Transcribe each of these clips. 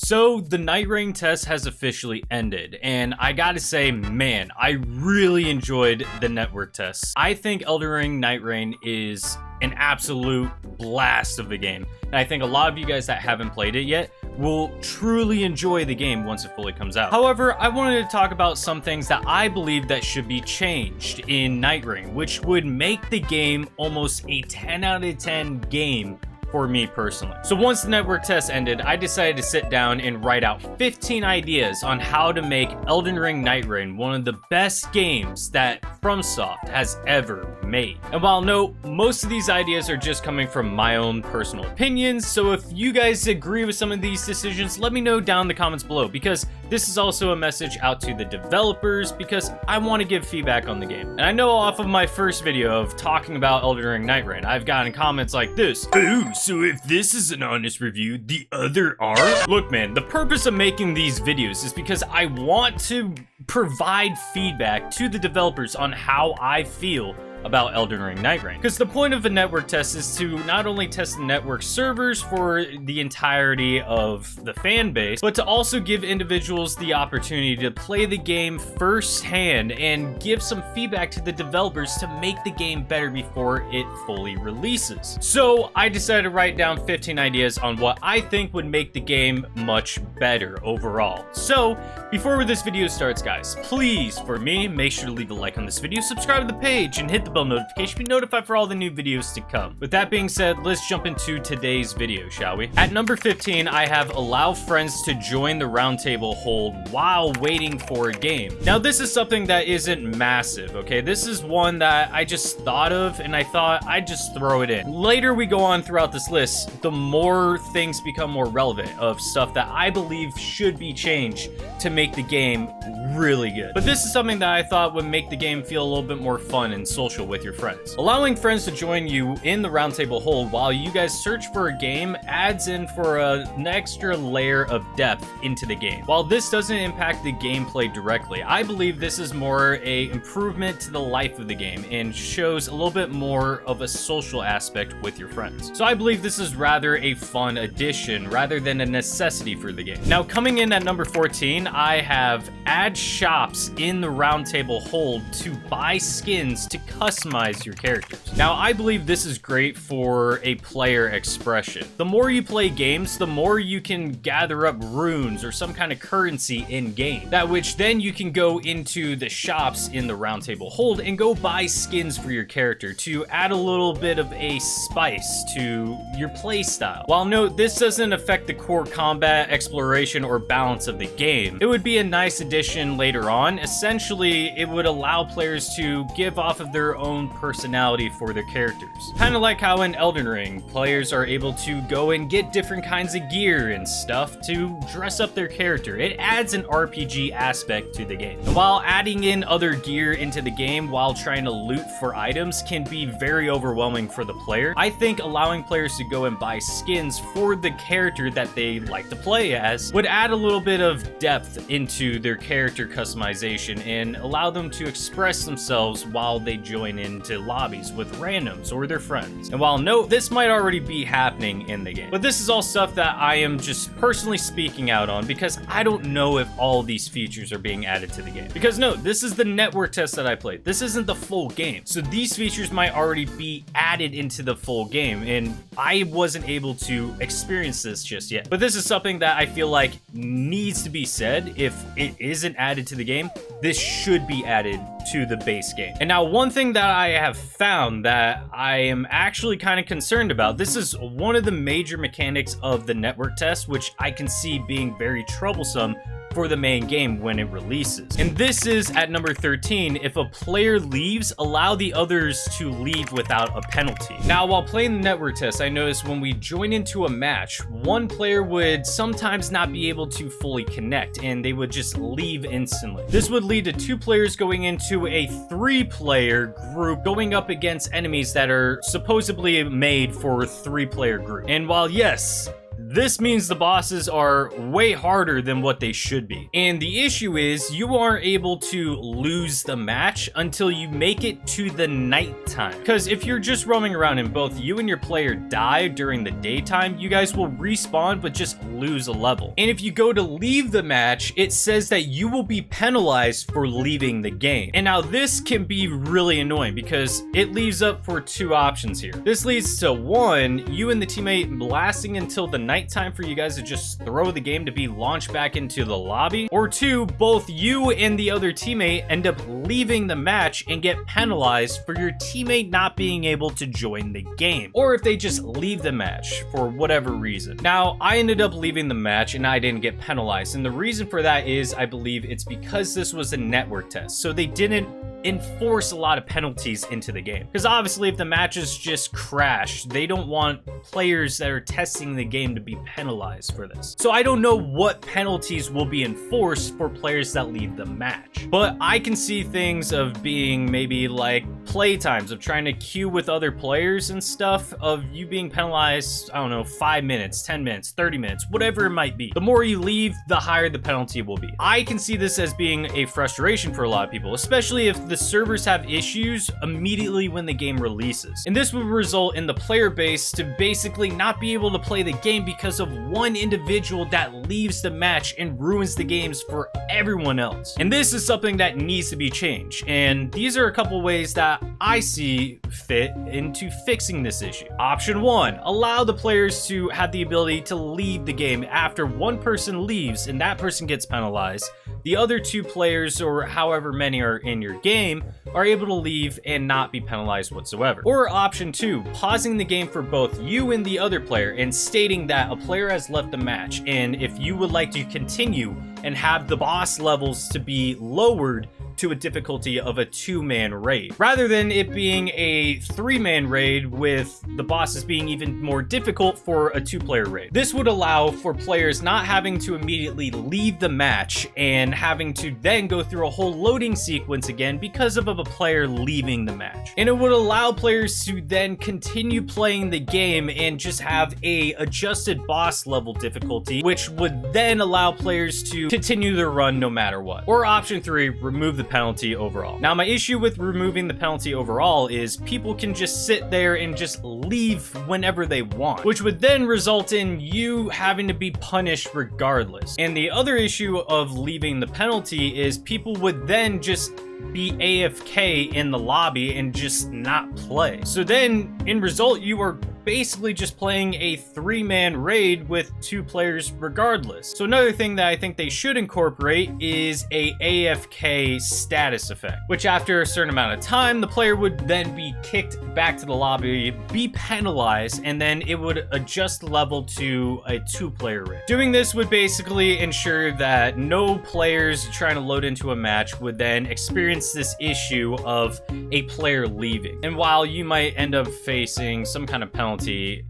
So the Nightreign test has officially ended, and I gotta say, man, I really enjoyed the network tests. I think Elden Ring Nightreign is an absolute blast of a game, and I think a lot of you guys that haven't played it yet will truly enjoy the game once it fully comes out. However, I wanted to talk about some things that I believe that should be changed in Nightreign, which would make the game almost a 10 out of 10 game for me personally. So once the network test ended, I decided to sit down and write out 15 ideas on how to make Elden Ring Nightreign one of the best games that FromSoft has ever made. And while no, most of these ideas are just coming from my own personal opinions, so if you guys agree with some of these decisions, let me know down in the comments below, because this is also a message out to the developers, because I want to give feedback on the game. And I know off of my first video of talking about Elden Ring Nightreign, I've gotten comments like this: "Ooh, so if this is an honest review, the other are?" Look, man, the purpose of making these videos is because I want to provide feedback to the developers on how I feel about Elden Ring Nightreign. Because the point of a network test is to not only test the network servers for the entirety of the fan base, but to also give individuals the opportunity to play the game firsthand and give some feedback to the developers to make the game better before it fully releases. So I decided to write down 15 ideas on what I think would make the game much better overall. So before this video starts, guys, please, for me, make sure to leave a like on this video, subscribe to the page, and hit the bell notification to be notified for all the new videos to come. With that being said, let's jump into today's video, shall we? At number 15, I have allow friends to join the roundtable hold while waiting for a game. Now, this is something that isn't massive, okay? This is one that I just thought of, and I thought I'd just throw it in. Later we go on throughout this list, the more things become more relevant of stuff that I believe should be changed to make the game really good. But this is something that I thought would make the game feel a little bit more fun and social with your friends. Allowing friends to join you in the roundtable hold while you guys search for a game adds in for an extra layer of depth into the game. While this doesn't impact the gameplay directly, I believe this is more a improvement to the life of the game and shows a little bit more of a social aspect with your friends. So I believe this is rather a fun addition rather than a necessity for the game. Now, coming in at number 14, I have add shops in the roundtable hold to buy skins to customize your characters. Now, I believe this is great for a player expression. The more you play games, the more you can gather up runes or some kind of currency in game, that which then you can go into the shops in the roundtable hold and go buy skins for your character to add a little bit of a spice to your play style. While note, this doesn't affect the core combat, exploration, or balance of the game, it would be a nice addition later on. Essentially, it would allow players to give off of their own personality for their characters. Kind of like how in Elden Ring, players are able to go and get different kinds of gear and stuff to dress up their character. It adds an RPG aspect to the game. And while adding in other gear into the game while trying to loot for items can be very overwhelming for the player, I think allowing players to go and buy skins for the character that they like to play as would add a little bit of depth into their character customization and allow them to express themselves while they join into lobbies with randoms or their friends. And while no, this might already be happening in the game, but this is all stuff that I am just personally speaking out on because I don't know if all these features are being added to the game. Because no, this is the network test that I played. This isn't the full game. So these features might already be added into the full game, and I wasn't able to experience this just yet. But this is something that I feel like needs to be said. If it isn't added to the game, this should be added to the base game. And now, one thing that I have found that I am actually kind of concerned about, this is one of the major mechanics of the network test, which I can see being very troublesome for the main game when it releases. And this is at number 13, if a player leaves, allow the others to leave without a penalty. Now, while playing the network test, I noticed when we join into a match, one player would sometimes not be able to fully connect and they would just leave instantly. This would lead to two players going into a 3-player group going up against enemies that are supposedly made for a 3-player group. And while yes, this means the bosses are way harder than what they should be. And the issue is you aren't able to lose the match until you make it to the nighttime. Because if you're just roaming around and both you and your player die during the daytime, you guys will respawn but just lose a level. And if you go to leave the match, it says that you will be penalized for leaving the game. And now this can be really annoying because it leaves up for two options here. This leads to one, you and the teammate lasting until the nighttime for you guys to just throw the game to be launched back into the lobby, or two, both you and the other teammate end up leaving the match and get penalized for your teammate not being able to join the game, or if they just leave the match for whatever reason. Now, I ended up leaving the match and I didn't get penalized, and the reason for that is I believe it's because this was a network test, so they didn't enforce a lot of penalties into the game. Because obviously if the matches just crash, they don't want players that are testing the game to be penalized for this. So I don't know what penalties will be enforced for players that leave the match. But I can see things of being maybe like play times, of trying to queue with other players and stuff, of you being penalized, I don't know, 5 minutes, 10 minutes, 30 minutes, whatever it might be. The more you leave, the higher the penalty will be. I can see this as being a frustration for a lot of people, especially if the servers have issues immediately when the game releases. And this would result in the player base to basically not be able to play the game because of one individual that leaves the match and ruins the games for everyone else. And this is something that needs to be changed. And these are a couple ways that I see fit into fixing this issue. Option one, allow the players to have the ability to leave the game after one person leaves and that person gets penalized. The other two players, or however many are in your game, are able to leave and not be penalized whatsoever. Or option two, pausing the game for both you and the other player and stating that a player has left the match, and if you would like to continue and have the boss levels to be lowered to a difficulty of a 2-man raid, rather than it being a 3-man raid with the bosses being even more difficult for a 2-player raid. This would allow for players not having to immediately leave the match and having to then go through a whole loading sequence again because of a player leaving the match. And it would allow players to then continue playing the game and just have a adjusted boss level difficulty, which would then allow players to continue their run no matter what. Or option three, remove the penalty overall. Now, my issue with removing the penalty overall is people can just sit there and just leave whenever they want, which would then result in you having to be punished regardless. And the other issue of leaving the penalty is people would then just be AFK in the lobby and just not play. So then, in result, you are basically just playing a 3-man raid with 2 players regardless. So another thing that I think they should incorporate is a AFK status effect, which after a certain amount of time, the player would then be kicked back to the lobby, be penalized, and then it would adjust the level to a 2-player raid. Doing this would basically ensure that no players trying to load into a match would then experience this issue of a player leaving. And while you might end up facing some kind of penalty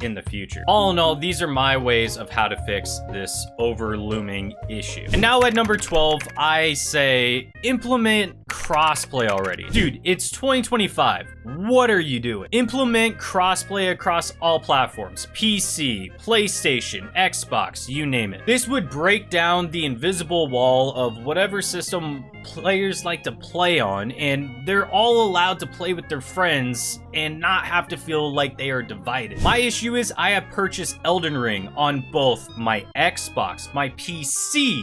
in the future. All in all, these are my ways of how to fix this over-looming issue. And now at number 12, I say implement crossplay already. Dude, it's 2025. What are you doing? Implement crossplay across all platforms. PC, PlayStation, Xbox, you name it. This would break down the invisible wall of whatever system players like to play on, and they're all allowed to play with their friends and not have to feel like they are divided. My issue is I have purchased Elden Ring on both my Xbox, my PC,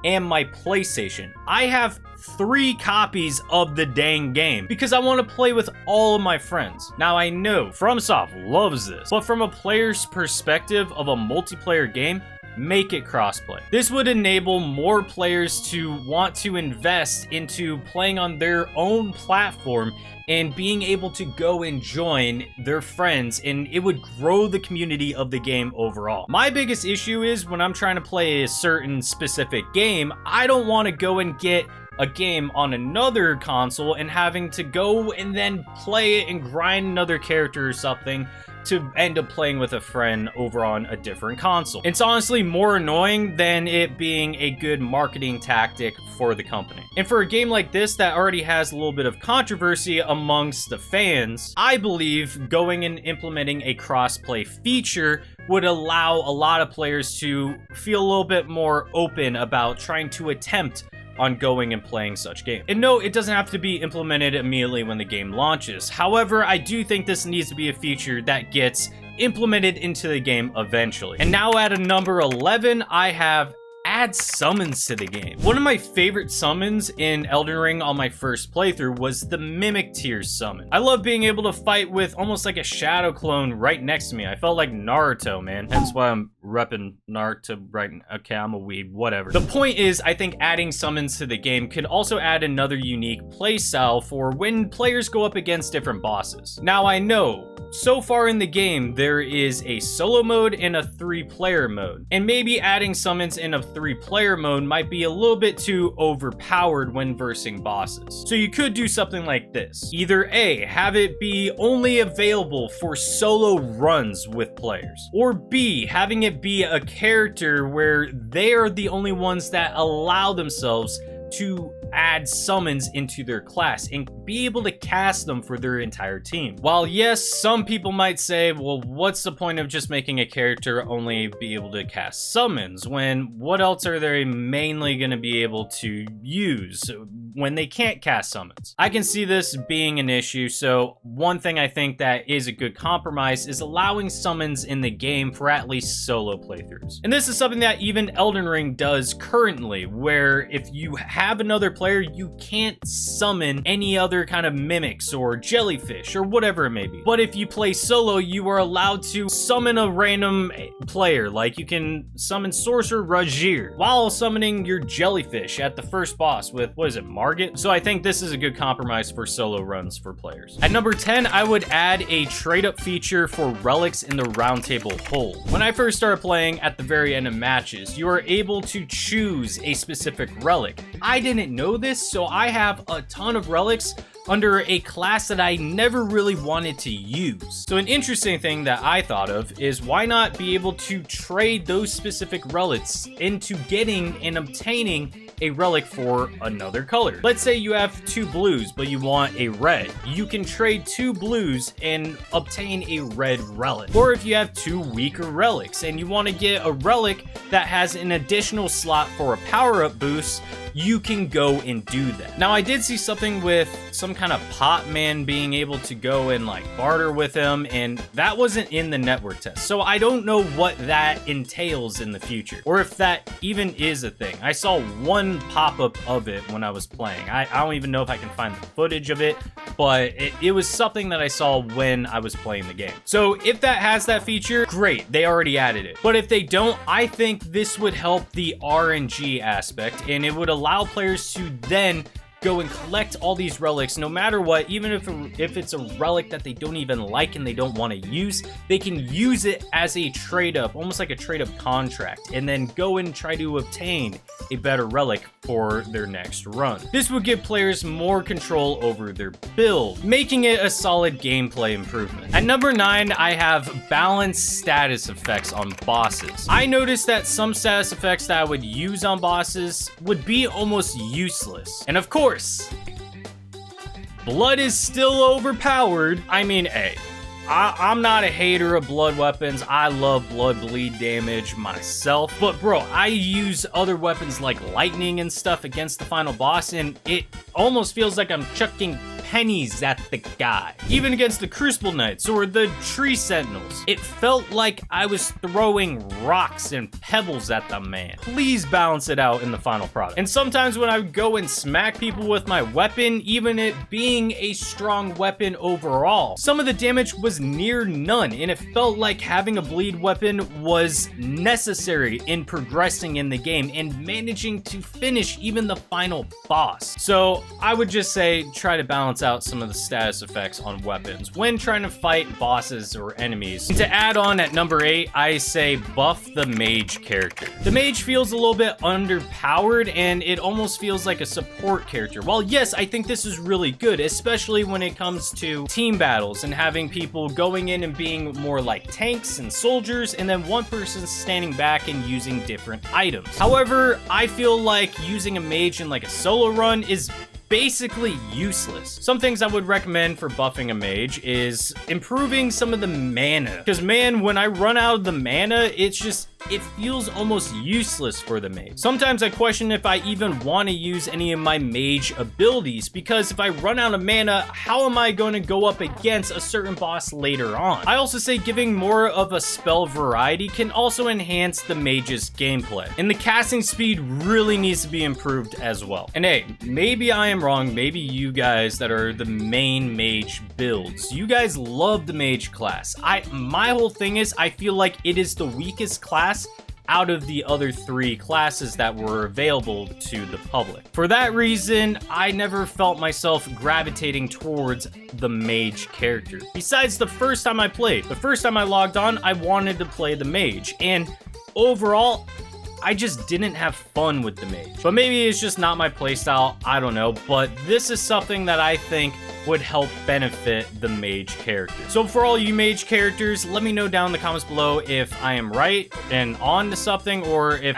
and my PlayStation. I have 3 copies of the dang game because I want to play with all of my friends. Now, I know FromSoft loves this, but from a player's perspective of a multiplayer game, make it crossplay. This would enable more players to want to invest into playing on their own platform and being able to go and join their friends, and it would grow the community of the game overall. My biggest issue is when I'm trying to play a certain specific game, I don't want to go and get a game on another console and having to go and then play it and grind another character or something to end up playing with a friend over on a different console. It's honestly more annoying than it being a good marketing tactic for the company. And for a game like this that already has a little bit of controversy amongst the fans, I believe going and implementing a crossplay feature would allow a lot of players to feel a little bit more open about trying to attempt on going and playing such game. And no, it doesn't have to be implemented immediately when the game launches. However, I do think this needs to be a feature that gets implemented into the game eventually. And now at a number 11, I have add summons to the game. One of my favorite summons in Elden Ring on my first playthrough was the Mimic Tier summon. I love being able to fight with almost like a shadow clone right next to me. I felt like Naruto, man. Hence why I'm repping Naruto right now. Okay, I'm a weeb, whatever. The point is, I think adding summons to the game could also add another unique playstyle for when players go up against different bosses. Now, I know so far in the game, there is a solo mode and a 3-player mode. And maybe adding summons in a 3-player mode might be a little bit too overpowered when versing bosses. So you could do something like this. Either A, have it be only available for solo runs with players. Or B, having it be a character where they are the only ones that allow themselves to add summons into their class and be able to cast them for their entire team. While yes, some people might say, well, what's the point of just making a character only be able to cast summons when what else are they mainly going to be able to use when they can't cast summons? I can see this being an issue, so one thing I think that is a good compromise is allowing summons in the game for at least solo playthroughs. And this is something that even Elden Ring does currently, where if you have another player, you can't summon any other kind of mimics or jellyfish or whatever it may be. But if you play solo, you are allowed to summon a random player. Like you can summon Sorcerer Rajir while summoning your jellyfish at the first boss with, what is it, Margit? So I think this is a good compromise for solo runs for players. At number 10, I would add a trade-up feature for relics in the roundtable hold. When I first started playing at the very end of matches, you are able to choose a specific relic. I didn't know this, so I have a ton of relics under a class that I never really wanted to use. So an interesting thing that I thought of is why not be able to trade those specific relics into getting and obtaining a relic for another color. Let's say you have 2 blues, but you want a red. You can trade 2 blues and obtain a red relic. Or if you have 2 weaker relics and you want to get a relic that has an additional slot for a power-up boost, you can go and do that. Now, I did see something with some kind of pot man being able to go and like barter with him, and that wasn't in the network test. So I don't know what that entails in the future, or if that even is a thing. I saw one pop-up of it when I was playing. I don't even know if I can find the footage of it, but it was something that I saw when I was playing the game. So if that has that feature, great, they already added it. But if they don't, I think this would help the RNG aspect, and it would allow players to then go and collect all these relics no matter what. Even if it's a relic that they don't even like and they don't want to use, they can use it as a trade up, almost like a trade up contract, and then go and try to obtain a better relic for their next run. This would give players more control over their build, making it a solid gameplay improvement. At number 9, I have balanced status effects on bosses. I noticed that some status effects that I would use on bosses would be almost useless. And of course, blood is still overpowered. I mean, hey, I'm not a hater of blood weapons. I love blood bleed damage myself. But bro, I use other weapons like lightning and stuff against the final boss, and it almost feels like I'm chucking pennies at the guy. Even against the Crucible Knights or the Tree Sentinels, it felt like I was throwing rocks and pebbles at the man. Please balance it out in the final product. And sometimes when I would go and smack people with my weapon, even it being a strong weapon overall, some of the damage was near none, and it felt like having a bleed weapon was necessary in progressing in the game and managing to finish even the final boss. So I would just say try to balance out some of the status effects on weapons when trying to fight bosses or enemies. And to add on at number 8, I say buff the mage character. The mage feels a little bit underpowered, and it almost feels like a support character. While yes, I think this is really good, especially when it comes to team battles and having people going in and being more like tanks and soldiers, and then one person standing back and using different items. However, I feel like using a mage in like a solo run is basically useless. Some things I would recommend for buffing a mage is improving some of the mana. Because man, when I run out of the mana, it feels almost useless for the mage. Sometimes I question if I even want to use any of my mage abilities, because if I run out of mana, how am I going to go up against a certain boss later on? I also say giving more of a spell variety can also enhance the mage's gameplay. And the casting speed really needs to be improved as well. And hey, maybe I am wrong. Maybe you guys that are the main mage builds, you guys love the mage class. My whole thing is I feel like it is the weakest class out of the other 3 classes that were available to the public. For that reason, I never felt myself gravitating towards the mage character. Besides the first time I played, the first time I logged on, I wanted to play the mage, and overall, I just didn't have fun with the mage. But maybe it's just not my playstyle, I don't know, but this is something that I think would help benefit the mage character. So for all you mage characters, let me know down in the comments below if I am right and on to something, or if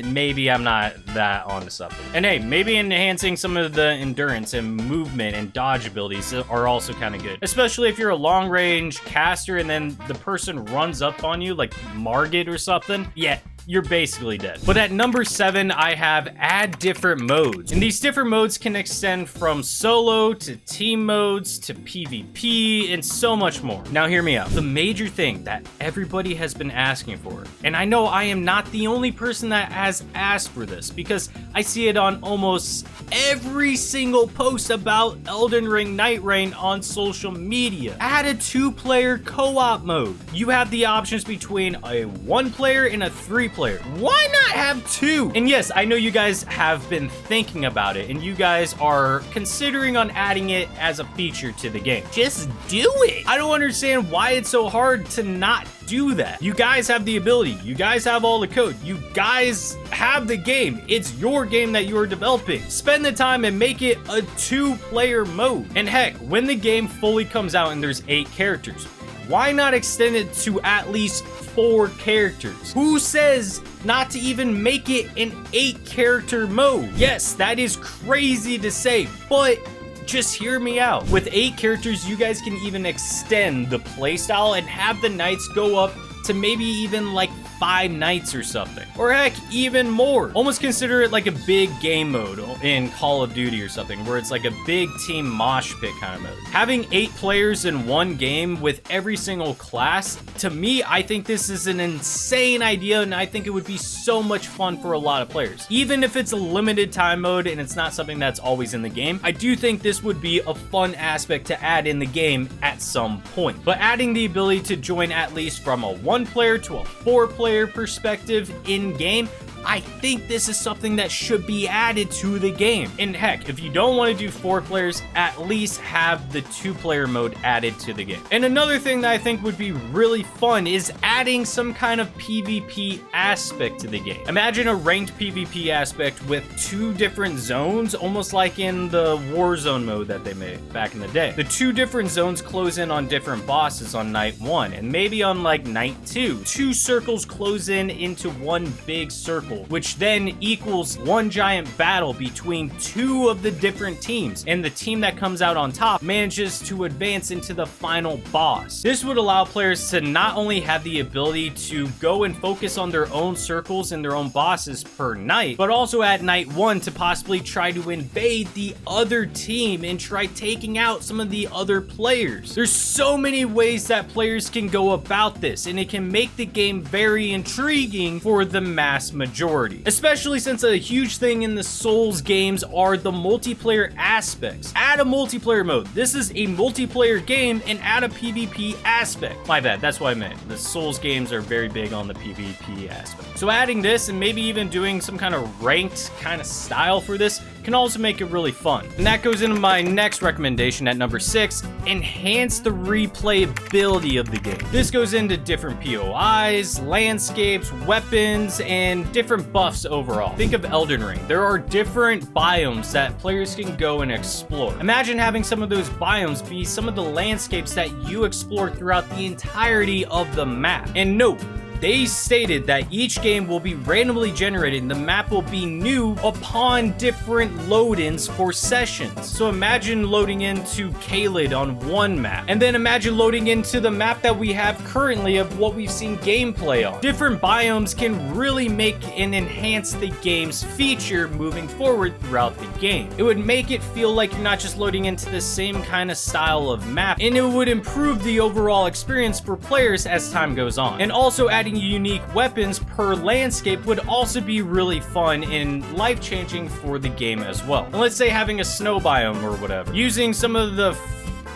maybe I'm not that on to something. And hey, maybe enhancing some of the endurance and movement and dodge abilities are also kind of good. Especially if you're a long range caster and then the person runs up on you like Margit or something. Yeah, you're basically dead. But at number 7, I have add different modes. And these different modes can extend from solo to team modes to PvP and so much more. Now hear me out. The major thing that everybody has been asking for, and I know I am not the only person that has asked for this, because I see it on almost every single post about Elden Ring Nightreign on social media. Add a 2-player co-op mode. You have the options between a 1-player and a 3-player. Why not have 2? And yes, I know you guys have been thinking about it and you guys are considering on adding it as a feature to the game. Just do it. I don't understand why it's so hard to not do that. You guys have the ability. You guys have all the code. You guys have the game. It's your game that you're developing. Spend the time and make it a 2-player mode. And heck, when the game fully comes out and there's 8 characters, why not extend it to at least 4 characters? Who says not to even make it an 8-character mode? Yes, that is crazy to say, but just hear me out. With 8 characters, you guys can even extend the playstyle and have the knights go up to maybe even like 5 knights or something, or heck, even more. Almost consider it like a big game mode in Call of Duty or something, where it's like a big team mosh pit kind of mode. Having 8 players in one game with every single class, to me, I think this is an insane idea, and I think it would be so much fun for a lot of players. Even if it's a limited time mode and it's not something that's always in the game, I do think this would be a fun aspect to add in the game at some point. But adding the ability to join at least from a 1-player to a 4-player perspective in game, I think this is something that should be added to the game. And heck, if you don't want to do 4 players, at least have the 2-player mode added to the game. And another thing that I think would be really fun is adding some kind of PvP aspect to the game. Imagine a ranked PvP aspect with 2 different zones, almost like in the Warzone mode that they made back in the day. The 2 different zones close in on different bosses on night 1, and maybe on like night 2. 2 circles close in into one big circle, which then equals one giant battle between 2 of the different teams, and the team that comes out on top manages to advance into the final boss. This would allow players to not only have the ability to go and focus on their own circles and their own bosses per night, but also at night 1 to possibly try to invade the other team and try taking out some of the other players. There's so many ways that players can go about this, and it can make the game very intriguing for the mass majority. Especially since a huge thing in the Souls games are the multiplayer aspects. Add a multiplayer mode. This is a multiplayer game, and add a PvP aspect. My bad, that's what I meant. The Souls games are very big on the PvP aspect. So adding this and maybe even doing some kind of ranked kind of style for this can also make it really fun. And that goes into my next recommendation at number 6, enhance the replayability of the game. This goes into different POIs, landscapes, weapons, and different buffs overall. Think of Elden Ring. There are different biomes that players can go and explore. Imagine having some of those biomes be some of the landscapes that you explore throughout the entirety of the map. And note, They stated that each game will be randomly generated and the map will be new upon different load-ins for sessions. So imagine loading into Caelid on one map, and then imagine loading into the map that we have currently of what we've seen gameplay on. Different biomes can really make and enhance the game's feature moving forward throughout the game. It would make it feel like you're not just loading into the same kind of style of map, and it would improve the overall experience for players as time goes on. And also adding unique weapons per landscape would also be really fun and life-changing for the game as well. And let's say having a snow biome or whatever, using some of the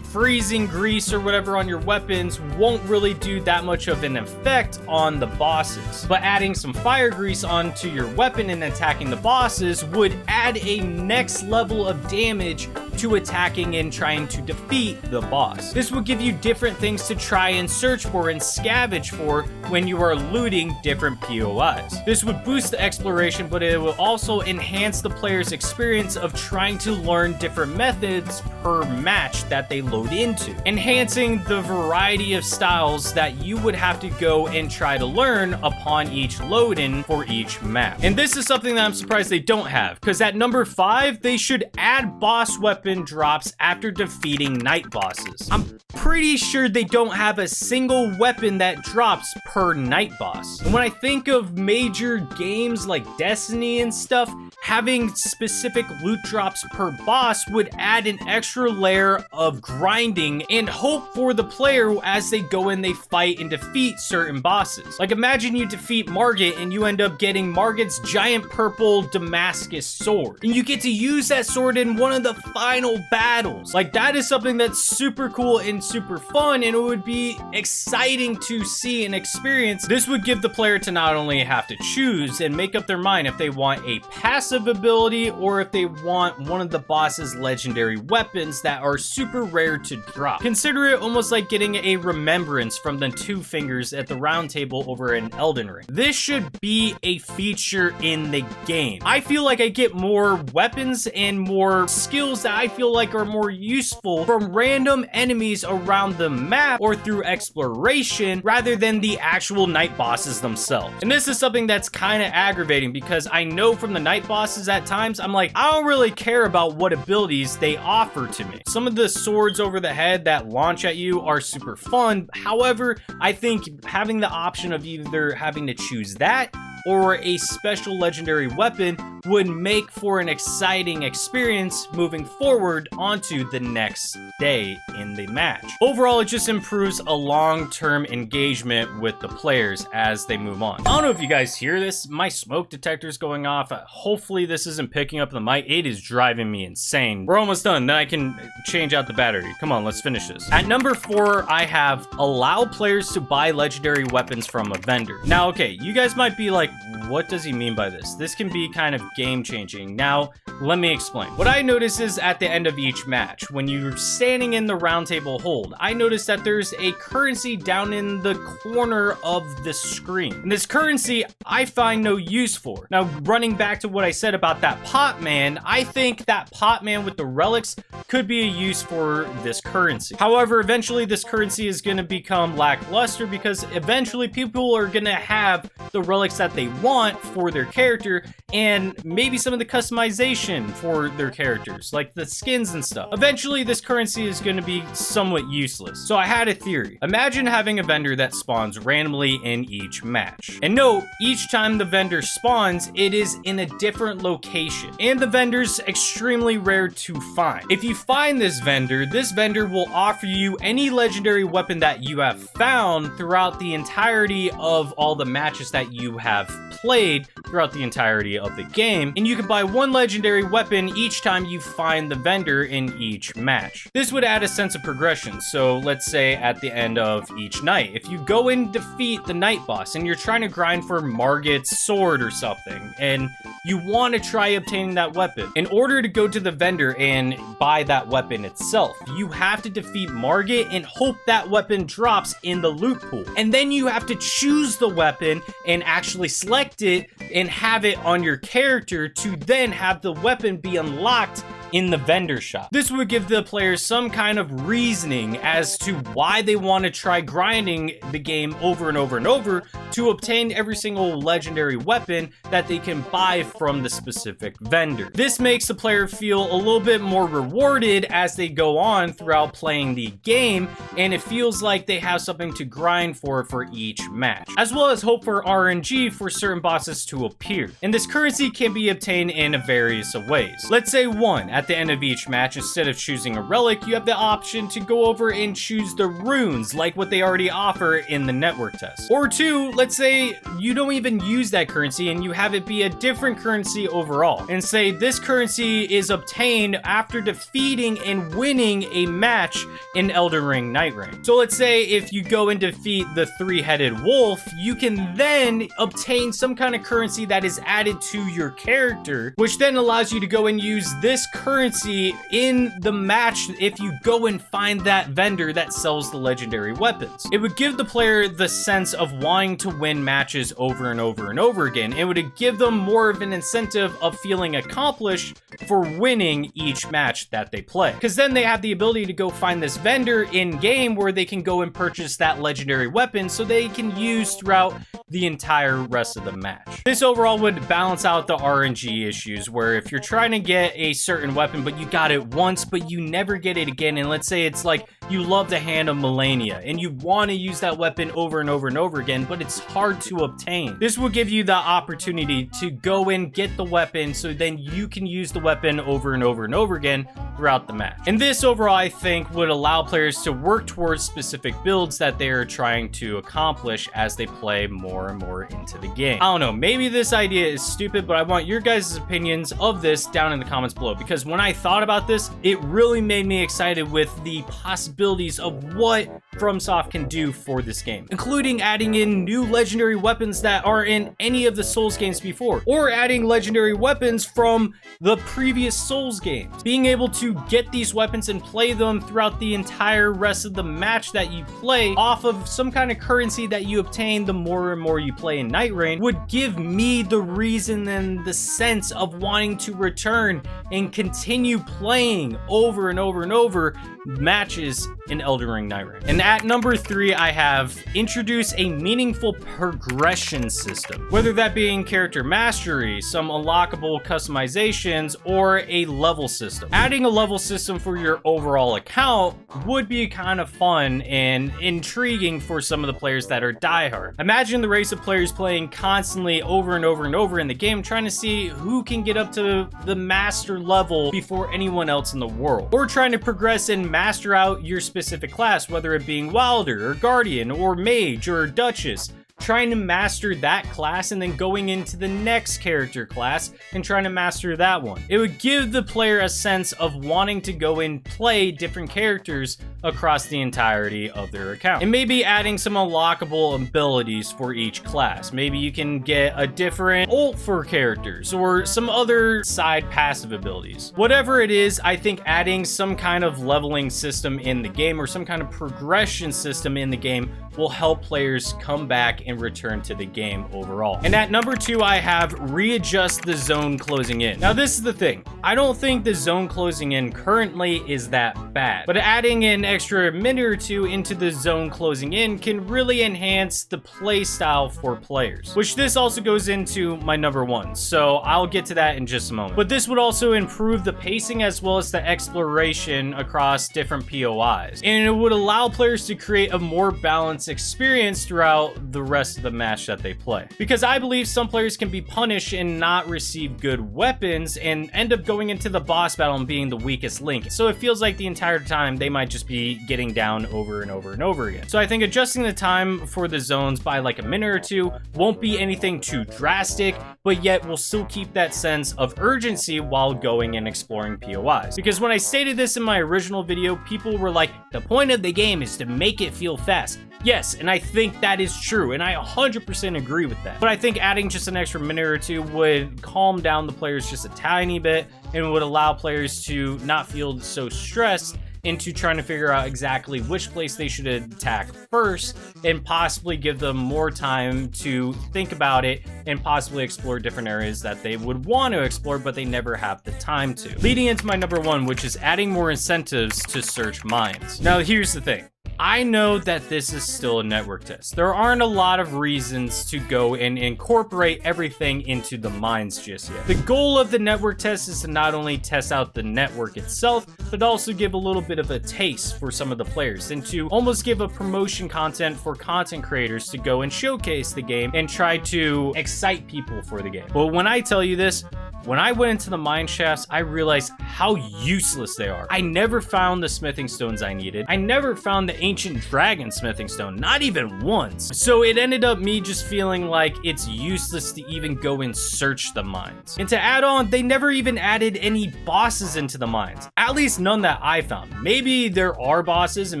freezing grease or whatever on your weapons won't really do that much of an effect on the bosses, but adding some fire grease onto your weapon and attacking the bosses would add a next level of damage to attacking and trying to defeat the boss. This will give you different things to try and search for and scavenge for when you are looting different POIs. This would boost the exploration, but it will also enhance the player's experience of trying to learn different methods per match that they load into, enhancing the variety of styles that you would have to go and try to learn upon each load-in for each map. And this is something that I'm surprised they don't have, because at number 5, they should add boss weapon drops after defeating night bosses. I'm pretty sure they don't have a single weapon that drops per night boss. And when I think of major games like Destiny and stuff, having specific loot drops per boss would add an extra layer of grinding and hope for the player as they go and they fight and defeat certain bosses. Like imagine you defeat Margit and you end up getting Margit's giant purple Damascus sword, and you get to use that sword in one of the final battles. Like that is something that's super cool and super fun, and it would be exciting to see and experience. This would give the player to not only have to choose and make up their mind if they want a passive ability or if they want one of the boss's legendary weapons that are super rare to drop. Consider it almost like getting a remembrance from the 2 fingers at the round table over in Elden Ring. This should be a feature in the game. I feel like I get more weapons and more skills that I feel like are more useful from random enemies around the map or through exploration rather than the actual night bosses themselves. And this is something that's kind of aggravating because I know from the night bosses at times, I'm like, I don't really care about what abilities they offer to me. Some of the swords over the head that launch at you are super fun. However, I think having the option of either having to choose that or a special legendary weapon would make for an exciting experience moving forward onto the next day in the match. Overall, it just improves a long-term engagement with the players as they move on. I don't know if you guys hear this. My smoke detector's going off. Hopefully this isn't picking up the mic. It is driving me insane. We're almost done. Then I can change out the battery. Come on, let's finish this. At number 4, I have allow players to buy legendary weapons from a vendor. Now, okay, you guys might be like, what does he mean by this? This can be kind of game changing. Now, let me explain. What I notice is at the end of each match, when you're standing in the round table hold, I notice that there's a currency down in the corner of the screen. And this currency, I find no use for. Now, running back to what I said about that pot man, I think that pot man with the relics could be a use for this currency. However, eventually this currency is going to become lackluster because eventually people are going to have the relics that they want for their character and maybe some of the customization for their characters, like the skins and stuff. Eventually, this currency is going to be somewhat useless. So I had a theory. Imagine having a vendor that spawns randomly in each match. And note, each time the vendor spawns, it is in a different location. And the vendor's extremely rare to find. If you find this vendor will offer you any legendary weapon that you have found throughout the entirety of all the matches that you have played throughout the entirety of the game, and you can buy one legendary weapon each time you find the vendor in each match. This would add a sense of progression. So let's say at the end of each night, if you go and defeat the night boss and you're trying to grind for Margit's sword or something, and you want to try obtaining that weapon, in order to go to the vendor and buy that weapon itself, you have to defeat Margit and hope that weapon drops in the loot pool. And then you have to choose the weapon and actually select it and have it on your character to then have the weapon be unlocked in the vendor shop. This would give the players some kind of reasoning as to why they want to try grinding the game over and over and over to obtain every single legendary weapon that they can buy from the specific vendor. This makes the player feel a little bit more rewarded as they go on throughout playing the game, and it feels like they have something to grind for each match, as well as hope for RNG for certain bosses to appear. And this currency can be obtained in various ways. Let's say 1, at the end of each match, instead of choosing a relic, you have the option to go over and choose the runes, like what they already offer in the network test. Or 2, let's say you don't even use that currency and you have it be a different currency overall, and say this currency is obtained after defeating and winning a match in Elden Ring Nightreign. So let's say if you go and defeat the 3-headed wolf, you can then obtain some kind of currency that is added to your character, which then allows you to go and use this currency in the match if you go and find that vendor that sells the legendary weapons. It would give the player the sense of wanting to win matches over and over and over again. It would give them more of an incentive of feeling accomplished for winning each match that they play, because then they have the ability to go find this vendor in game where they can go and purchase that legendary weapon so they can use throughout the entire rest of the match. This overall would balance out the RNG issues, where if you're trying to get a certain weapon but you got it once but you never get it again, and let's say it's like you love the Hand of Melania and you want to use that weapon over and over and over again, but it's hard to obtain. This will give you the opportunity to go and get the weapon so then you can use the weapon over and over and over again throughout the match. And this overall, I think, would allow players to work towards specific builds that they are trying to accomplish as they play more and more into the game. I don't know, maybe this idea is stupid, but I want your guys' opinions of this down in the comments below, because when I thought about this, it really made me excited with the possibilities of what FromSoft can do for this game, including adding in new legendary weapons that are in any of the Souls games before, or adding legendary weapons from the previous Souls games. Being able to get these weapons and play them throughout the entire rest of the match that you play off of some kind of currency that you obtain the more and more you play in Nightreign would give me the reason and the sense of wanting to return and continue playing over and over and over matches in Elden Ring Nightreign. And at number 3, I have introduce a meaningful progression system, whether that being character mastery, some unlockable customizations, or a level system. Adding a level system for your overall account would be kind of fun and intriguing for some of the players that are diehard. Imagine the race of players playing constantly over and over and over in the game, trying to see who can get up to the master level before anyone else in the world, or trying to progress and master out your specific class, whether it being Wilder or Guardian or Mage or Duchess. Trying to master that class and then going into the next character class and trying to master that one. It would give the player a sense of wanting to go and play different characters across the entirety of their account. And maybe adding some unlockable abilities for each class. Maybe you can get a different ult for characters or some other side passive abilities. Whatever it is, I think adding some kind of leveling system in the game or some kind of progression system in the game will help players come back and return to the game overall. And at number 2, I have readjust the zone closing in. Now, this is the thing. I don't think the zone closing in currently is that bad, but adding an extra minute or 2 into the zone closing in can really enhance the play style for players, which this also goes into my number 1. So I'll get to that in just a moment. But this would also improve the pacing as well as the exploration across different POIs. And it would allow players to create a more balanced experience throughout the rest of the match that they play. Because I believe some players can be punished and not receive good weapons and end up going into the boss battle and being the weakest link. So it feels like the entire time they might just be getting down over and over and over again. So I think adjusting the time for the zones by like a minute or 2 won't be anything too drastic, but yet will still keep that sense of urgency while going and exploring POIs. Because when I stated this in my original video, people were like, the point of the game is to make it feel fast. Yes, and I think that is true, and I 100% agree with that. But I think adding just an extra minute or 2 would calm down the players just a tiny bit and would allow players to not feel so stressed into trying to figure out exactly which place they should attack first, and possibly give them more time to think about it and possibly explore different areas that they would want to explore, but they never have the time to. Leading into my number one, which is adding more incentives to search mines. Now, here's the thing. I know that this is still a network test. There aren't a lot of reasons to go and incorporate everything into the mines just yet. The goal of the network test is to not only test out the network itself, but also give a little bit of a taste for some of the players, and to almost give a promotion content for content creators to go and showcase the game and try to excite people for the game. But when I tell you this, when I went into the mine shafts, I realized how useless they are. I never found the smithing stones I needed. I never found the ancient dragon smithing stone, not even once. So it ended up me just feeling like it's useless to even go and search the mines. And to add on, they never even added any bosses into the mines. At least none that I found. Maybe there are bosses and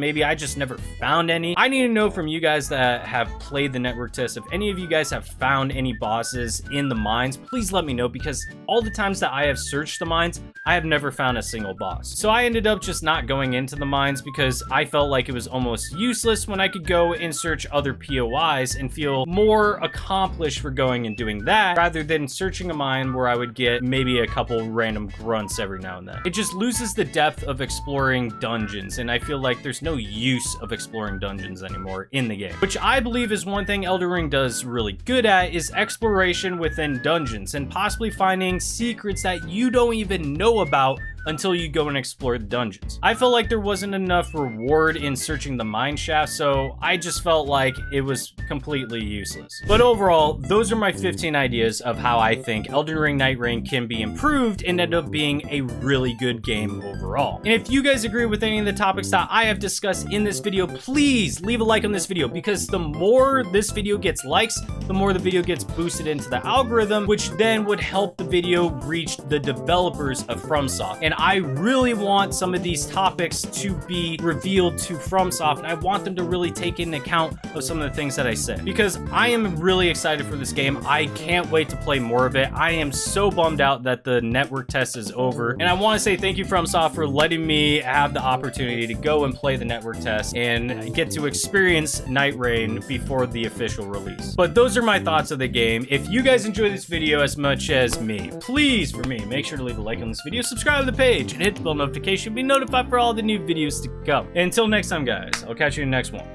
maybe I just never found any. I need to know from you guys that have played the network test, if any of you guys have found any bosses in the mines, please let me know, because all the times that I have searched the mines, I have never found a single boss. So I ended up just not going into the mines because I felt like it was almost useless when I could go and search other POIs and feel more accomplished for going and doing that, rather than searching a mine where I would get maybe a couple random grunts every now and then. It just loses the depth of exploring dungeons, and I feel like there's no use of exploring dungeons anymore in the game, which I believe is one thing Elden Ring does really good at, is exploration within dungeons and possibly finding secrets that you don't even know about until you go and explore the dungeons. I felt like there wasn't enough reward in searching the mine shaft, so I just felt like it was completely useless. But overall, those are my 15 ideas of how I think Elden Ring Nightreign can be improved and end up being a really good game overall. And if you guys agree with any of the topics that I have discussed in this video, please leave a like on this video, because the more this video gets likes, the more the video gets boosted into the algorithm, which then would help the video reach the developers of FromSoft. And I really want some of these topics to be revealed to FromSoft, and I want them to really take into account of some of the things that I said, because I am really excited for this game. I can't wait to play more of it. I am so bummed out that the network test is over, and I want to say thank you, FromSoft, for letting me have the opportunity to go and play the network test and get to experience Nightreign before the official release. But those are my thoughts of the game. If you guys enjoy this video as much as me, please, for me, make sure to leave a like on this video, subscribe to the page, and hit the bell notification, be notified for all the new videos to come. And until next time, guys, I'll catch you in the next one.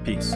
Peace.